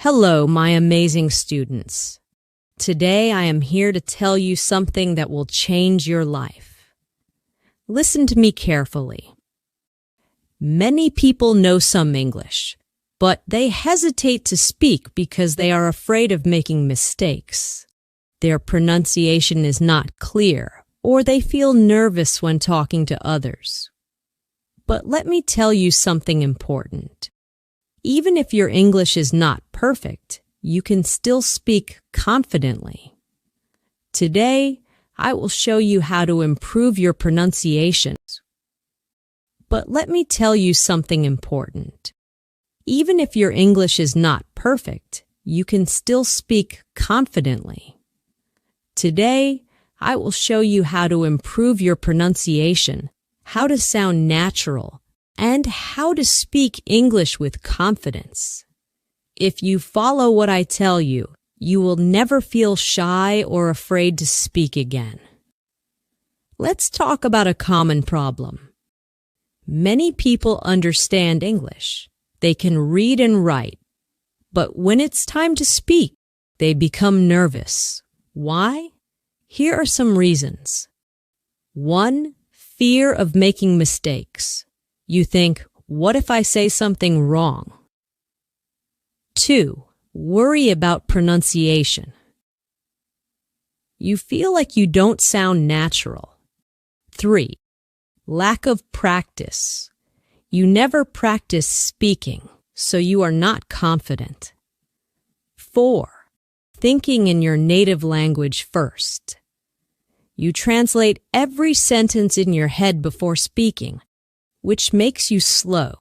Hello, my amazing students. Today I am here to tell you something that will change your life. Listen to me carefully. Many people know some English, but they hesitate to speak because they are afraid of making mistakes. Their pronunciation is not clear, or they feel nervous when talking to others. But let me tell you something important. Even if your English is not perfect, you can still speak confidently. Today, I will show you how to improve your pronunciations. But let me tell you something important. Even if your English is not perfect, you can still speak confidently. Today, I will show you how to improve your pronunciation, how to sound natural, and how to speak English with confidence. If you follow what I tell you, you will never feel shy or afraid to speak again. Let's talk about a common problem. Many people understand English. They can read and write. But when it's time to speak, they become nervous. Why? Here are some reasons. 1. Fear of making mistakes. You think, what if I say something wrong? 2. Worry about pronunciation. You feel like you don't sound natural. 3. Lack of practice. You never practice speaking, so you are not confident. 4. Thinking in your native language first. You translate every sentence in your head before speaking, which makes you slow.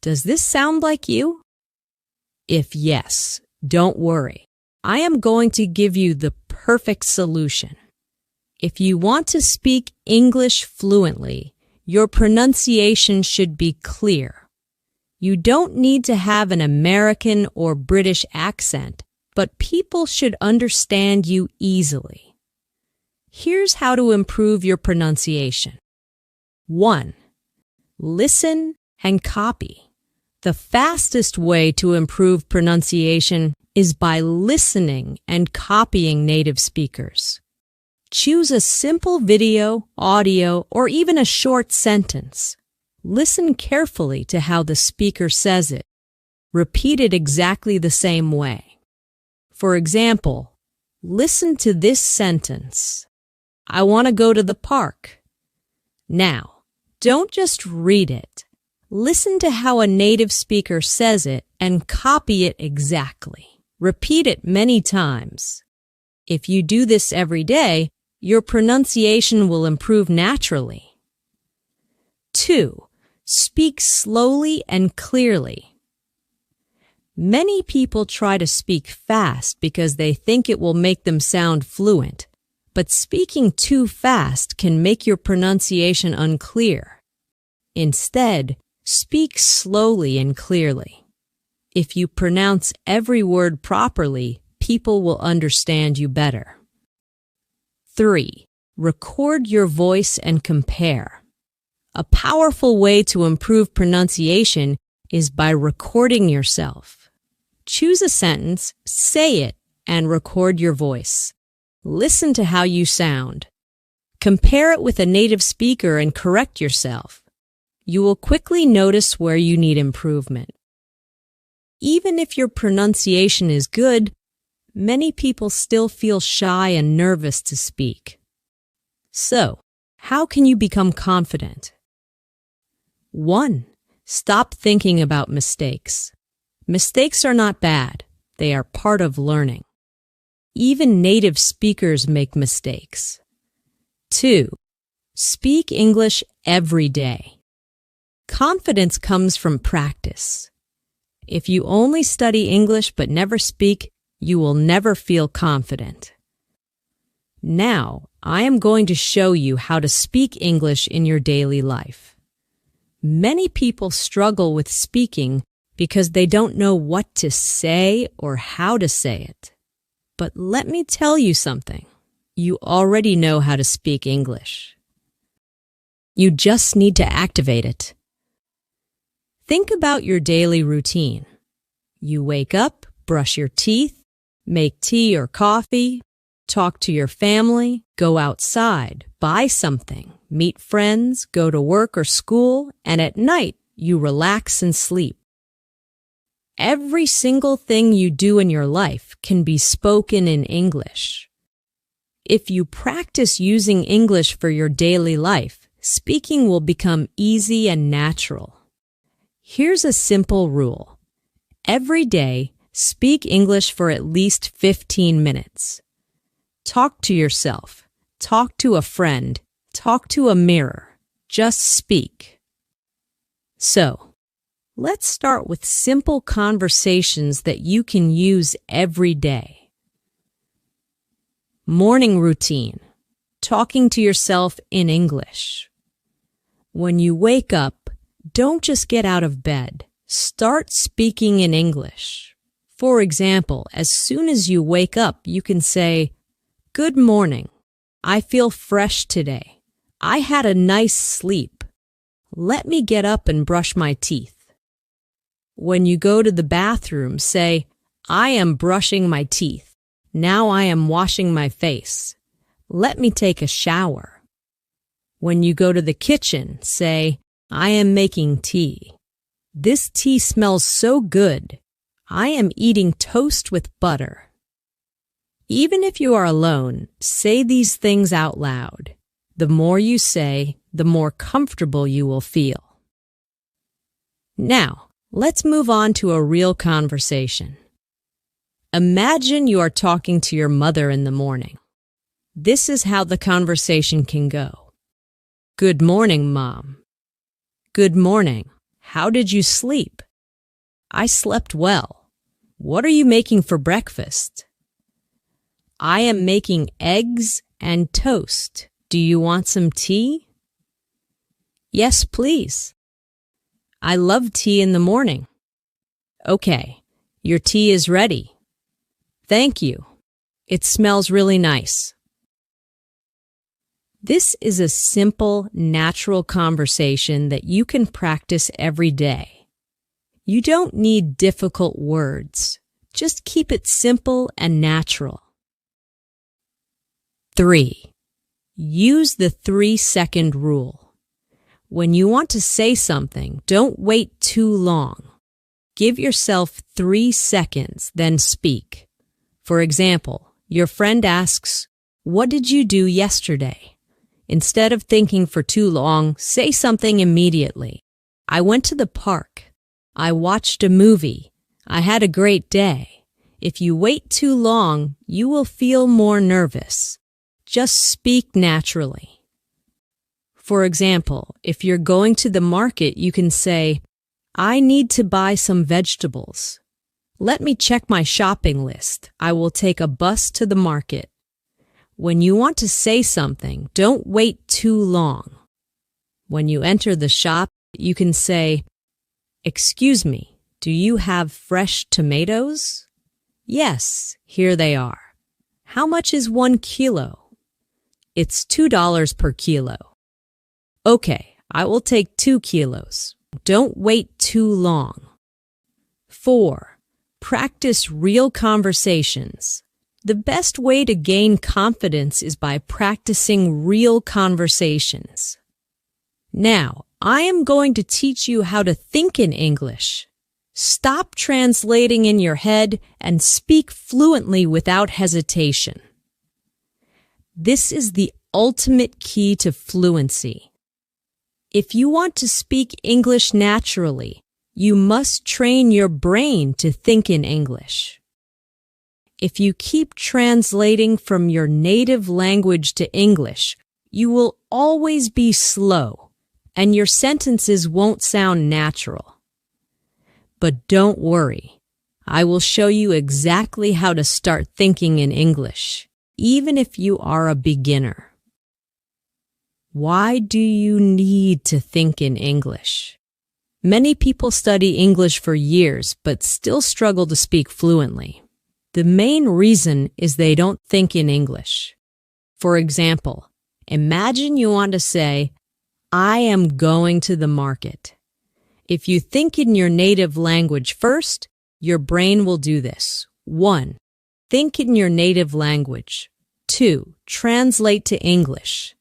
Does this sound like you? If yes, don't worry. I am going to give you the perfect solution. If you want to speak English fluently, your pronunciation should be clear. You don't need to have an American or British accent, but people should understand you easily. Here's how to improve your pronunciation. 1. Listen and copy. The fastest way to improve pronunciation is by listening and copying native speakers. Choose a simple video, audio, or even a short sentence. Listen carefully to how the speaker says it. Repeat it exactly the same way. For example, listen to this sentence. I want to go to the park. Now, don't just read it. Listen to how a native speaker says it and copy it exactly. Repeat it many times. If you do this every day, your pronunciation will improve naturally. 2. Speak slowly and clearly. Many people try to speak fast because they think it will make them sound fluent. But speaking too fast can make your pronunciation unclear. Instead, speak slowly and clearly. If you pronounce every word properly, people will understand you better. 3. Record your voice and compare. A powerful way to improve pronunciation is by recording yourself. Choose a sentence, say it, and record your voice. Listen to how you sound. Compare it with a native speaker and correct yourself. You will quickly notice where you need improvement. Even if your pronunciation is good, many people still feel shy and nervous to speak. So, how can you become confident? 1. Stop thinking about mistakes. Mistakes are not bad. They are part of learning. Even native speakers make mistakes. 2. Speak English every day. Confidence comes from practice. If you only study English but never speak, you will never feel confident. Now, I am going to show you how to speak English in your daily life. Many people struggle with speaking because they don't know what to say or how to say it. But let me tell you something. You already know how to speak English. You just need to activate it. Think about your daily routine. You wake up, brush your teeth, make tea or coffee, talk to your family, go outside, buy something, meet friends, go to work or school, and at night you relax and sleep. Every single thing you do in your life can be spoken in English. If you practice using English for your daily life, speaking will become easy and natural. Here's a simple rule. Every day, speak English for at least 15 minutes. Talk to yourself. Talk to a friend. Talk to a mirror. Just speak. So, let's start with simple conversations that you can use every day. Morning routine. Talking to yourself in English. When you wake up, don't just get out of bed. Start speaking in English. For example, as soon as you wake up, you can say, "Good morning. I feel fresh today. I had a nice sleep. Let me get up and brush my teeth." When you go to the bathroom, say, "I am brushing my teeth. Now I am washing my face. Let me take a shower." When you go to the kitchen, say, "I am making tea. This tea smells so good. I am eating toast with butter." Even if you are alone, say these things out loud. The more you say, the more comfortable you will feel. Now, let's move on to a real conversation. Imagine you are talking to your mother in the morning. This is how the conversation can go. "Good morning, Mom." "Good morning. How did you sleep?" "I slept well. What are you making for breakfast?" "I am making eggs and toast. Do you want some tea?" "Yes, please." "I love tea in the morning." "Okay, your tea is ready." "Thank you. It smells really nice." This is a simple, natural conversation that you can practice every day. You don't need difficult words. Just keep it simple and natural. 3. Use the 3-second rule. When you want to say something, don't wait too long. Give yourself 3 seconds, then speak. For example, your friend asks, "What did you do yesterday?" Instead of thinking for too long, say something immediately. "I went to the park." "I watched a movie." "I had a great day." If you wait too long, you will feel more nervous. Just speak naturally. For example, if you're going to the market, you can say, "I need to buy some vegetables. Let me check my shopping list. I will take a bus to the market." When you want to say something, don't wait too long. When you enter the shop, you can say, "Excuse me, do you have fresh tomatoes?" "Yes, here they are." "How much is 1 kilo?" "It's $2 per kilo." "Okay, I will take 2 kilos. Don't wait too long. 4. Practice real conversations. The best way to gain confidence is by practicing real conversations. Now, I am going to teach you how to think in English. Stop translating in your head and speak fluently without hesitation. This is the ultimate key to fluency. If you want to speak English naturally, you must train your brain to think in English. If you keep translating from your native language to English, you will always be slow, and your sentences won't sound natural. But don't worry, I will show you exactly how to start thinking in English, even if you are a beginner. Why do you need to think in English? Many people study English for years but still struggle to speak fluently. The main reason is they don't think in English. For example, imagine you want to say, "I am going to the market." If you think in your native language first, your brain will do this. 1. Think in your native language. 2. Translate to English.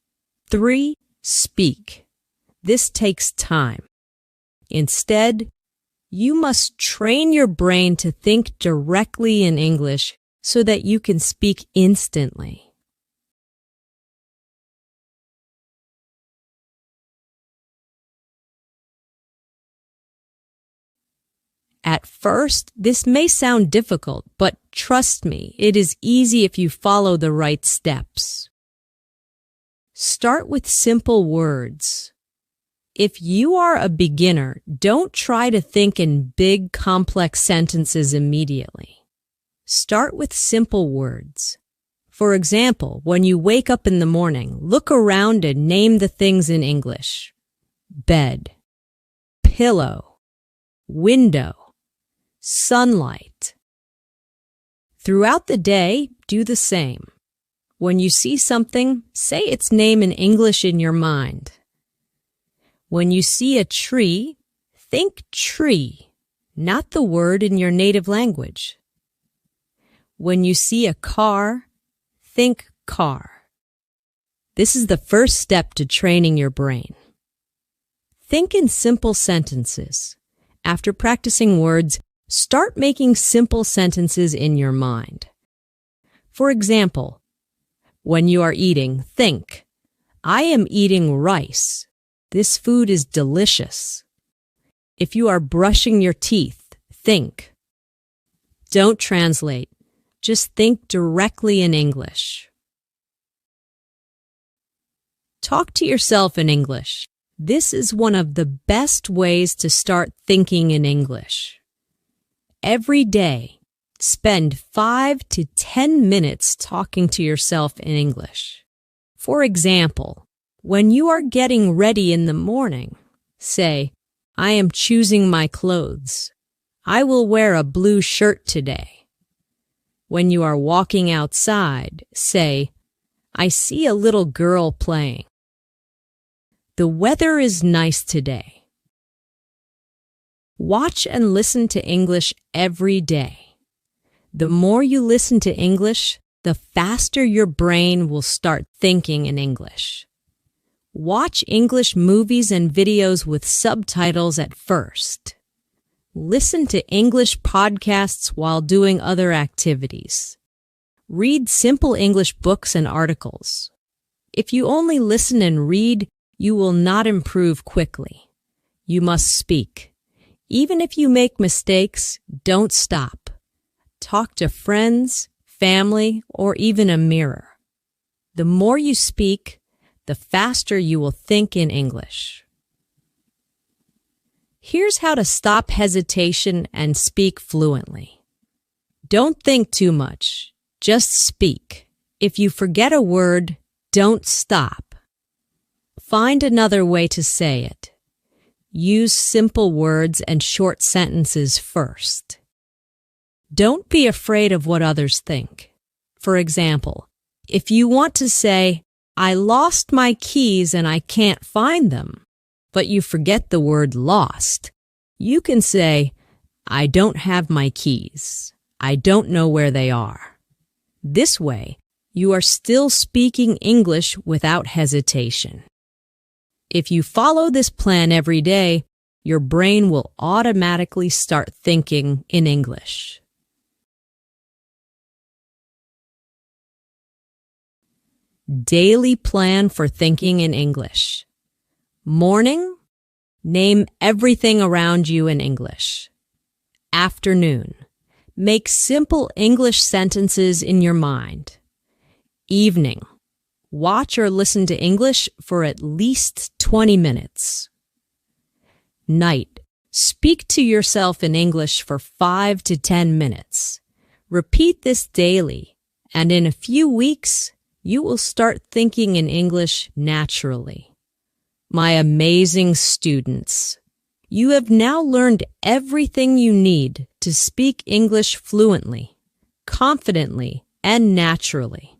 3. Speak. This takes time. Instead, you must train your brain to think directly in English so that you can speak instantly. At first, this may sound difficult, but trust me, it is easy if you follow the right steps. Start with simple words. If you are a beginner, don't try to think in big, complex sentences immediately. Start with simple words. For example, when you wake up in the morning, look around and name the things in English. Bed, pillow, window, sunlight. Throughout the day, do the same. When you see something, say its name in English in your mind. When you see a tree, think tree, not the word in your native language. When you see a car, think car. This is the first step to training your brain. Think in simple sentences. After practicing words, start making simple sentences in your mind. For example, when you are eating, think, I am eating rice. This food is delicious. If you are brushing your teeth, think. Don't translate. Just think directly in English. Talk to yourself in English. This is one of the best ways to start thinking in English. Every day, spend 5 to 10 minutes talking to yourself in English. For example, when you are getting ready in the morning, say, I am choosing my clothes. I will wear a blue shirt today. When you are walking outside, say, I see a little girl playing. The weather is nice today. Watch and listen to English every day. The more you listen to English, the faster your brain will start thinking in English. Watch English movies and videos with subtitles at first. Listen to English podcasts while doing other activities. Read simple English books and articles. If you only listen and read, you will not improve quickly. You must speak. Even if you make mistakes, don't stop. Talk to friends, family, or even a mirror. The more you speak, the faster you will think in English. Here's how to stop hesitation and speak fluently. Don't think too much. Just speak. If you forget a word, don't stop. Find another way to say it. Use simple words and short sentences first. Don't be afraid of what others think. For example, if you want to say, I lost my keys and I can't find them, but you forget the word lost, you can say, I don't have my keys. I don't know where they are. This way, you are still speaking English without hesitation. If you follow this plan every day, your brain will automatically start thinking in English. Daily plan for thinking in English. Morning, name everything around you in English. Afternoon, make simple English sentences in your mind. Evening, watch or listen to English for at least 20 minutes. Night, speak to yourself in English for 5 to 10 minutes. Repeat this daily, and in a few weeks, you will start thinking in English naturally. My amazing students, you have now learned everything you need to speak English fluently, confidently, and naturally.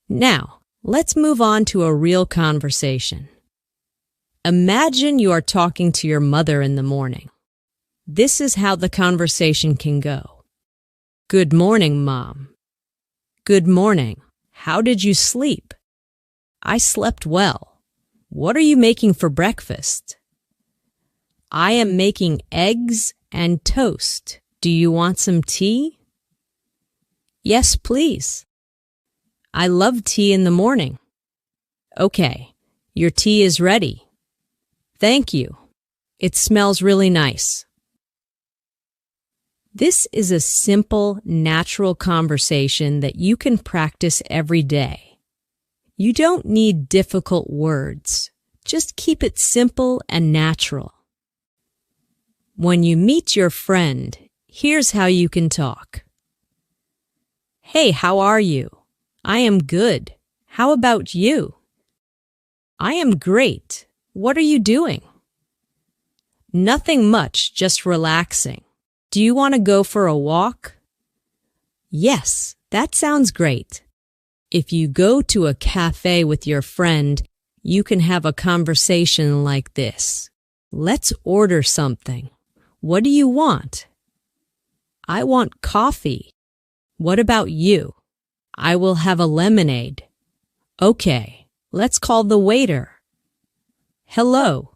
Now, let's move on to a real conversation. Imagine you are talking to your mother in the morning. This is how the conversation can go. Good morning, Mom. Good morning. How did you sleep? I slept well. What are you making for breakfast? I am making eggs and toast. Do you want some tea? Yes, please. I love tea in the morning. Okay, your tea is ready. Thank you. It smells really nice. This is a simple, natural conversation that you can practice every day. You don't need difficult words. Just keep it simple and natural. When you meet your friend, here's how you can talk. Hey, how are you? I am good. How about you? I am great. What are you doing? Nothing much, just relaxing. Do you want to go for a walk? Yes, that sounds great. If you go to a cafe with your friend, you can have a conversation like this. Let's order something. What do you want? I want coffee. What about you? I will have a lemonade. Okay, let's call the waiter. Hello.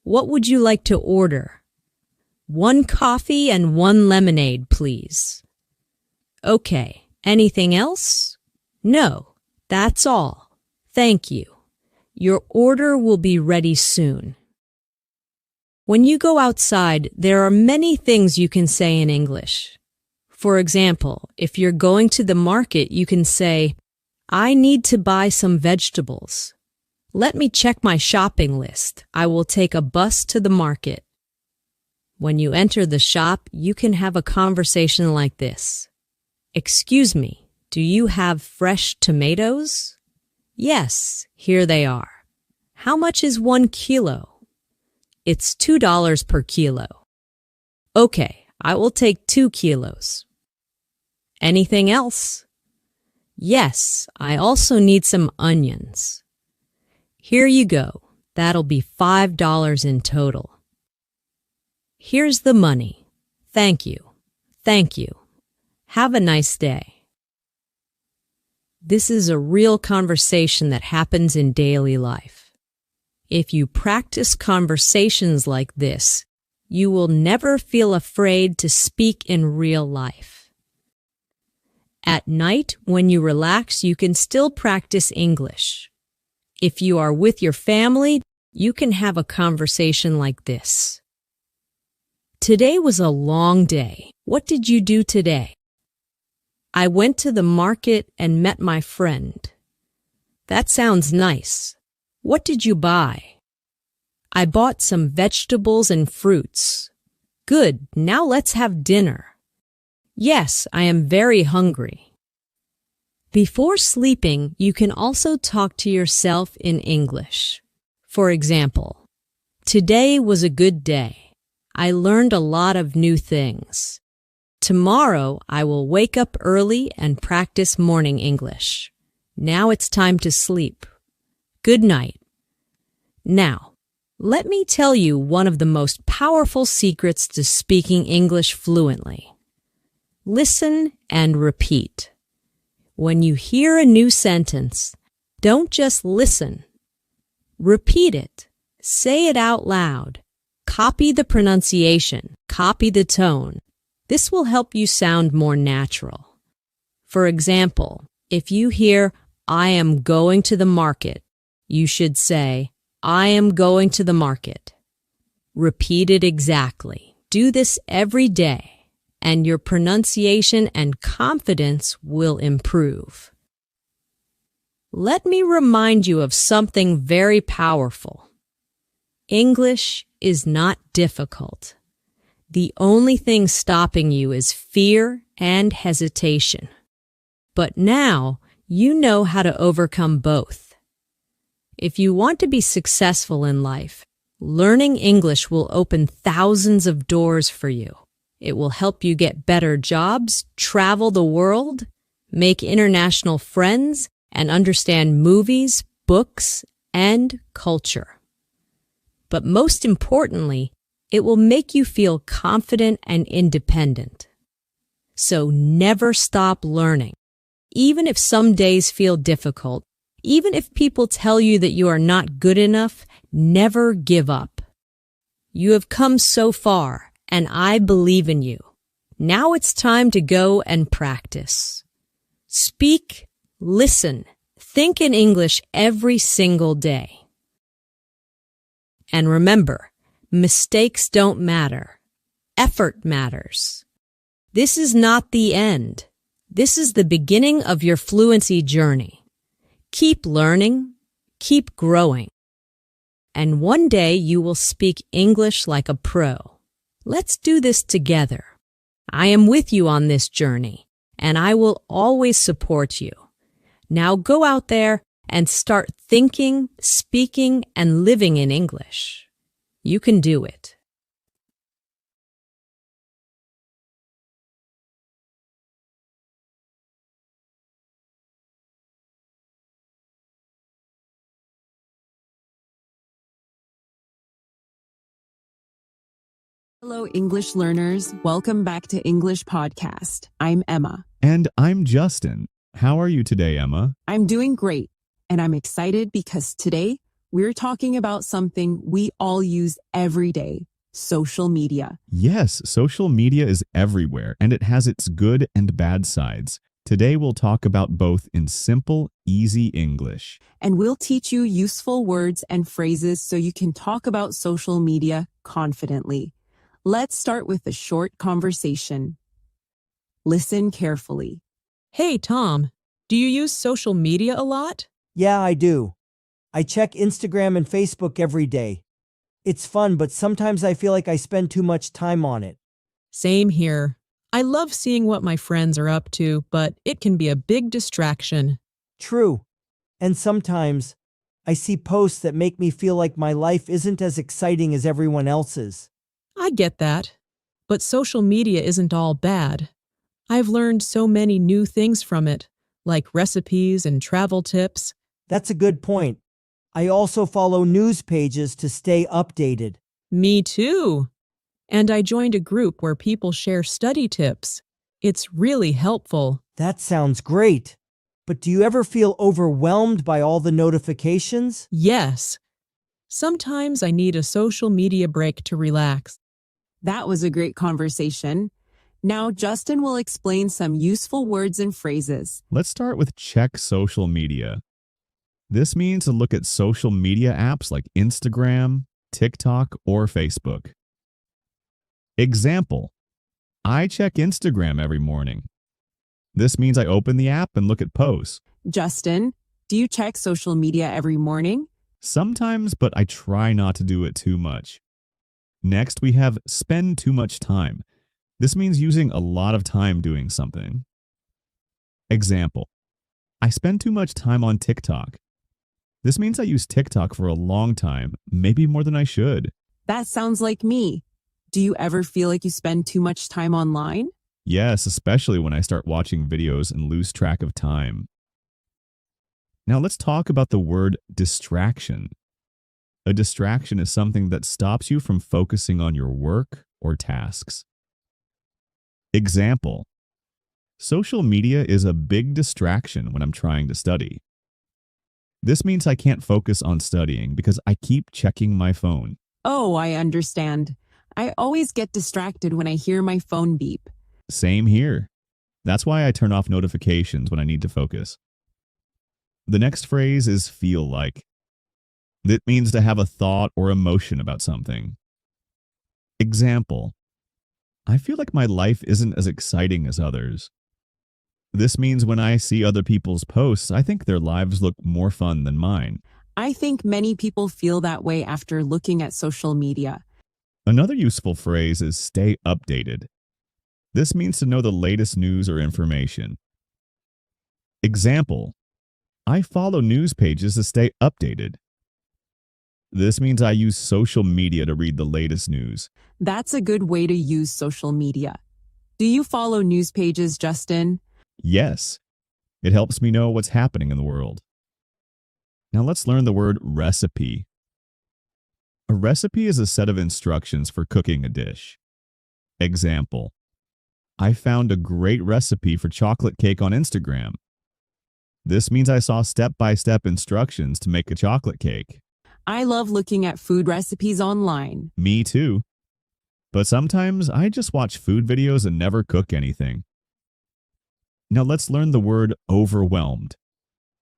What would you like to order? 1 coffee and 1 lemonade, please. Okay, anything else? No, that's all. Thank you. Your order will be ready soon. When you go outside, there are many things you can say in English. For example, if you're going to the market, you can say, I need to buy some vegetables. Let me check my shopping list. I will take a bus to the market. When you enter the shop, you can have a conversation like this. Excuse me, do you have fresh tomatoes? Yes, here they are. How much is 1 kilo? It's $2 per kilo. Okay, I will take 2 kilos. Anything else? Yes, I also need some onions. Here you go. That'll be $5 in total. Here's the money. Thank you. Thank you. Have a nice day. This is a real conversation that happens in daily life. If you practice conversations like this, you will never feel afraid to speak in real life. At night, when you relax, you can still practice English. If you are with your family, you can have a conversation like this. Today was a long day. What did you do today? I went to the market and met my friend. That sounds nice. What did you buy? I bought some vegetables and fruits. Good, now let's have dinner. Yes, I am very hungry. Before sleeping, you can also talk to yourself in English. For example, today was a good day. I learned a lot of new things. Tomorrow, I will wake up early and practice morning English. Now it's time to sleep. Good night. Now, let me tell you one of the most powerful secrets to speaking English fluently. Listen and repeat. When you hear a new sentence, don't just listen. Repeat it. Say it out loud. Copy the pronunciation. Copy the tone. This will help you sound more natural. For example, if you hear, I am going to the market, you should say, I am going to the market. Repeat it exactly. Do this every day, and your pronunciation and confidence will improve. Let me remind you of something very powerful. English is not difficult. The only thing stopping you is fear and hesitation. But now you know how to overcome both. If you want to be successful in life, learning English will open thousands of doors for you. It will help you get better jobs, travel the world, make international friends, and understand movies, books, and culture. But most importantly, It will make you feel confident and independent. So never stop learning. Even if some days feel difficult, even if people tell you that you are not good enough, never give up. You have come so far, and I believe in you. Now it's time to go and practice. Speak, listen, think in English every single day. And remember, mistakes don't matter. Effort matters. This is not the end. This is the beginning of your fluency journey. Keep learning, keep growing. And one day you will speak English like a pro. Let's do this together. I am with you on this journey, and I will always support you. Now go out there and start thinking, speaking, and living in English. You can do it. Hello, English learners. Welcome back to English Podcast. I'm Emma. And I'm Justin. How are you today, Emma? I'm doing great, and I'm excited because today we're talking about something we all use every day, social media. Yes, social media is everywhere, and it has its good and bad sides. Today we'll talk about both in simple, easy English. And we'll teach you useful words and phrases so you can talk about social media confidently. Let's start with a short conversation. Listen carefully. Hey, Tom, do you use social media a lot? Yeah, I do. I check Instagram and Facebook every day. It's fun, but sometimes I feel like I spend too much time on it. Same here. I love seeing what my friends are up to, but it can be a big distraction. True. And sometimes I see posts that make me feel like my life isn't as exciting as everyone else's. I get that. But social media isn't all bad. I've learned so many new things from it, like recipes and travel tips. That's a good point. I also follow news pages to stay updated. Me too. And I joined a group where people share study tips. It's really helpful. That sounds great. But do you ever feel overwhelmed by all the notifications? Yes. Sometimes I need a social media break to relax. That was a great conversation. Now, Justin will explain some useful words and phrases. Let's start with check social media. This means to look at social media apps like Instagram, TikTok, or Facebook. Example: I check Instagram every morning. This means I open the app and look at posts. Justin, do you check social media every morning? Sometimes, but I try not to do it too much. Next, we have spend too much time. This means using a lot of time doing something. Example: I spend too much time on TikTok. This means I use TikTok for a long time, maybe more than I should. That sounds like me. Do you ever feel like you spend too much time online? Yes, especially when I start watching videos and lose track of time. Now let's talk about the word distraction. A distraction is something that stops you from focusing on your work or tasks. Example: social media is a big distraction when I'm trying to study. This means I can't focus on studying because I keep checking my phone. Oh, I understand. I always get distracted when I hear my phone beep. Same here. That's why I turn off notifications when I need to focus. The next phrase is feel like. That means to have a thought or emotion about something. Example: I feel like my life isn't as exciting as others. This means when I see other people's posts, I think their lives look more fun than mine. I think many people feel that way after looking at social media. Another useful phrase is stay updated. This means to know the latest news or information. Example: I follow news pages to stay updated. This means I use social media to read the latest news. That's a good way to use social media. Do you follow news pages, Justin? Yes, it helps me know what's happening in the world. Now let's learn the word recipe. A recipe is a set of instructions for cooking a dish. Example: I found a great recipe for chocolate cake on Instagram. This means I saw step-by-step instructions to make a chocolate cake. I love looking at food recipes online. Me too. But sometimes I just watch food videos and never cook anything. Now let's learn the word overwhelmed.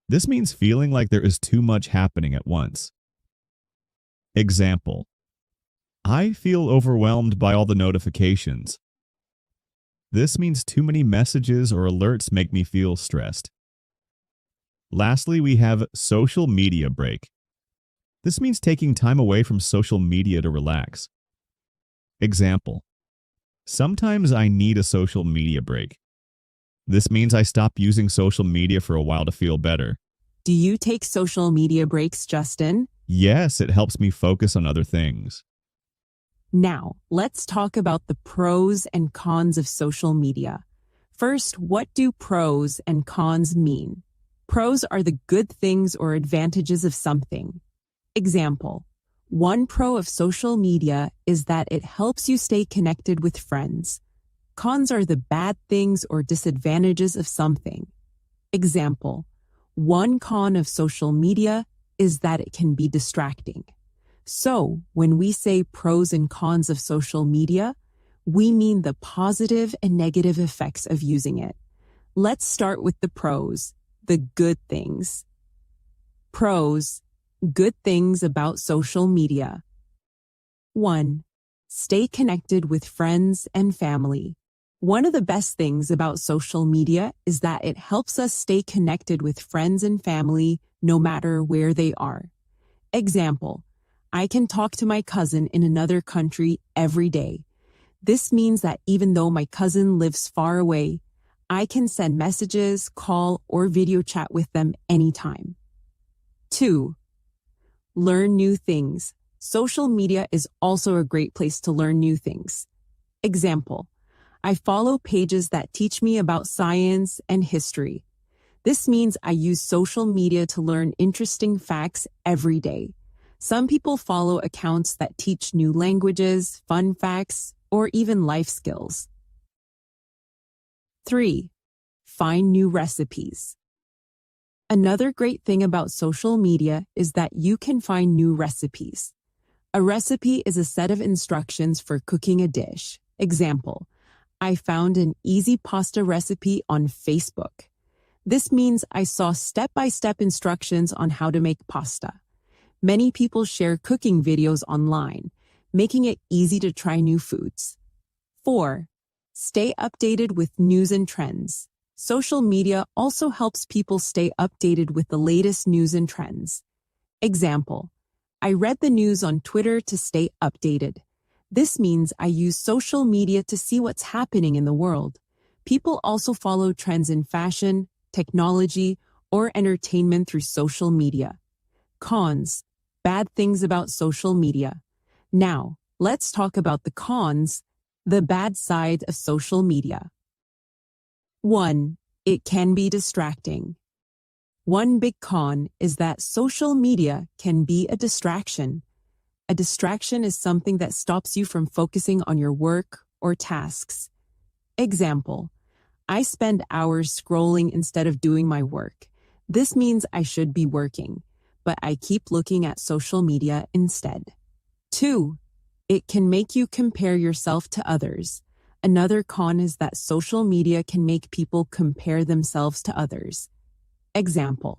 This means feeling like there is too much happening at once. Example: I feel overwhelmed by all the notifications. This means too many messages or alerts make me feel stressed. Lastly, we have social media break. This means taking time away from social media to relax. Example: sometimes I need a social media break. This means I stop using social media for a while to feel better. Do you take social media breaks, Justin? Yes, it helps me focus on other things. Now, let's talk about the pros and cons of social media. First, what do pros and cons mean? Pros are the good things or advantages of something. Example: one pro of social media is that it helps you stay connected with friends. Cons are the bad things or disadvantages of something. Example: one con of social media is that it can be distracting. So, when we say pros and cons of social media, we mean the positive and negative effects of using it. Let's start with the pros, the good things. Pros, good things about social media. 1. Stay connected with friends and family. One of the best things about social media is that it helps us stay connected with friends and family no matter where they are. Example: I can talk to my cousin in another country every day. This means that even though my cousin lives far away, I can send messages, call, or video chat with them anytime. 2. Learn new things. Social media is also a great place to learn new things. Example: I follow pages that teach me about science and history. This means I use social media to learn interesting facts every day. Some people follow accounts that teach new languages, fun facts, or even life skills. 3. Find new recipes. Another great thing about social media is that you can find new recipes. A recipe is a set of instructions for cooking a dish. Example: I found an easy pasta recipe on Facebook. This means I saw step-by-step instructions on how to make pasta. Many people share cooking videos online, making it easy to try new foods. 4. Stay updated with news and trends. Social media also helps people stay updated with the latest news and trends. Example: I read the news on Twitter to stay updated. This means I use social media to see what's happening in the world. People also follow trends in fashion, technology, or entertainment through social media. Cons, bad things about social media. Now, let's talk about the cons, the bad side of social media. 1. It can be distracting. One big con is that social media can be a distraction. A distraction is something that stops you from focusing on your work or tasks. Example: I spend hours scrolling instead of doing my work. This means I should be working, but I keep looking at social media instead. 2. It can make you compare yourself to others. Another con is that social media can make people compare themselves to others. Example: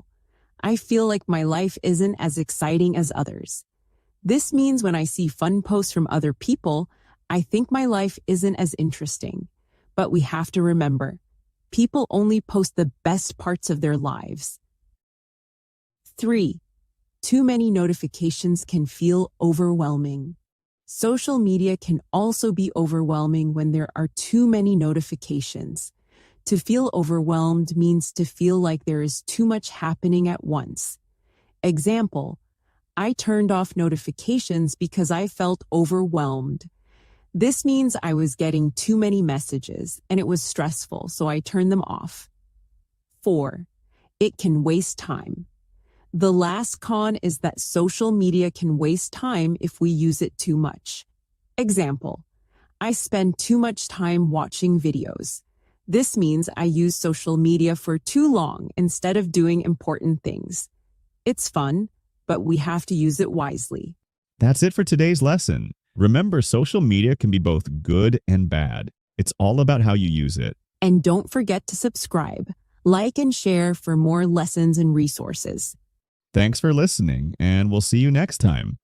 I feel like my life isn't as exciting as others. This means when I see fun posts from other people, I think my life isn't as interesting. But we have to remember, people only post the best parts of their lives. 3. Too many notifications can feel overwhelming. Social media can also be overwhelming when there are too many notifications. To feel overwhelmed means to feel like there is too much happening at once. Example: I turned off notifications because I felt overwhelmed. This means I was getting too many messages and it was stressful, so I turned them off. 4. It can waste time. The last con is that social media can waste time if we use it too much. Example, I spend too much time watching videos. This means I use social media for too long instead of doing important things. It's fun, but we have to use it wisely. That's it for today's lesson. Remember, social media can be both good and bad. It's all about how you use it. And don't forget to subscribe, like, and share for more lessons and resources. Thanks for listening, and we'll see you next time.